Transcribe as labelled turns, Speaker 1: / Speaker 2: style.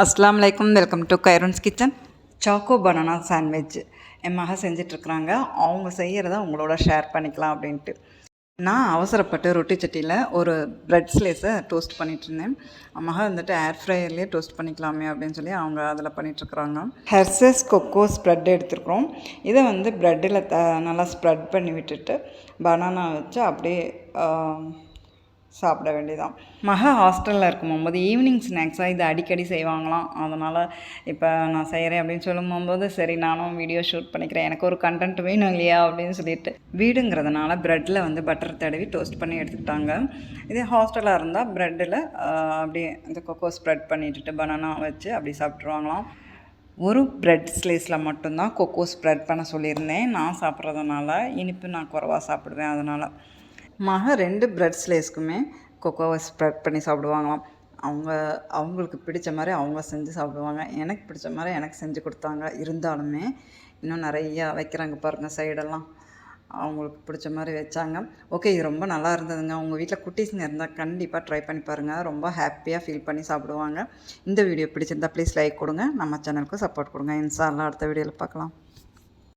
Speaker 1: அஸ்ஸலாமு அலைக்கும். Welcome to Khairun's kitchen. Choco banana sandwich என் மக செஞ்சிட்ருக்குறாங்க. அவங்க செய்கிறத உங்களோட ஷேர் பண்ணிக்கலாம் அப்படின்ட்டு. நான் அவசரப்பட்டு ரொட்டி சட்டியில் ஒரு ப்ரெட் ஸ்லேஸை டோஸ்ட் பண்ணிகிட்ருந்தேன். மக வந்துட்டு ஏர் ஃப்ரையர்லேயே டோஸ்ட் பண்ணிக்கலாமே அப்படின்னு சொல்லி அவங்க அதில் பண்ணிகிட்ருக்குறாங்க. ஹெர்சஸ் கொக்கோ ஸ்ப்ரெட் எடுத்துருக்குறோம். இதை வந்து ப்ரெட்டில் நல்லா ஸ்ப்ரெட் பண்ணி விட்டுட்டு பனானா வச்சு அப்படியே சாப்பிட வேண்டியதான். மக ஹாஸ்டலில் இருக்கும்போது ஈவினிங் ஸ்நாக்ஸாக இது அடிக்கடி செய்வாங்களாம். அதனால் இப்போ நான் செய்கிறேன் அப்படின்னு சொல்லும்போது சரி நானும் வீடியோ ஷூட் பண்ணிக்கிறேன், எனக்கு ஒரு கண்டென்ட் வேணும் இல்லையா அப்படின்னு சொல்லிட்டு வீடுங்கிறதுனால ப்ரெட்டில் வந்து பட்டர் தடவி டோஸ்ட் பண்ணி எடுத்துக்கிட்டாங்க. இதே ஹாஸ்டலாக இருந்தால் ப்ரெட்டில் அப்படியே இந்த கொக்கோ ஸ்ப்ரெட் பண்ணிட்டுட்டு பனானா வச்சு அப்படி சாப்பிட்ருவாங்களாம். ஒரு ப்ரெட் ஸ்லைஸில் மட்டும்தான் கொக்கோ ஸ்ப்ரெட் பண்ண சொல்லியிருந்தேன். நான் சாப்பிட்றதுனால இனிப்பு நான் குறைவா சாப்பிடுவேன். அதனால் மக 2 ப்ரெட் ஸ்லைஸ்க்குமே கொக்கோவை ஸ்ப்ரெட் பண்ணி சாப்பிடுவாங்களாம். அவங்களுக்கு பிடிச்ச மாதிரி அவங்க செஞ்சு சாப்பிடுவாங்க. எனக்கு பிடிச்ச மாதிரி எனக்கு செஞ்சு கொடுத்தாங்க. இருந்தாலுமே இன்னும் நிறையா வைக்கிறாங்க பாருங்கள் சைடெல்லாம். அவங்களுக்கு பிடிச்ச மாதிரி வச்சாங்க. ஓகே, இது ரொம்ப நல்லா இருந்ததுங்க. உங்கள் வீட்டில் குட்டீஸுங்க இருந்தால் கண்டிப்பாக ட்ரை பண்ணி பாருங்கள். ரொம்ப ஹாப்பியாக ஃபீல் பண்ணி சாப்பிடுவாங்க. இந்த வீடியோ பிடிச்சிருந்தா ப்ளீஸ் லைக் கொடுங்க. நம்ம சேனலுக்கு சப்போர்ட் கொடுங்க. இன்ஷா அல்லாஹ் அடுத்த வீடியோவில் பார்க்கலாம்.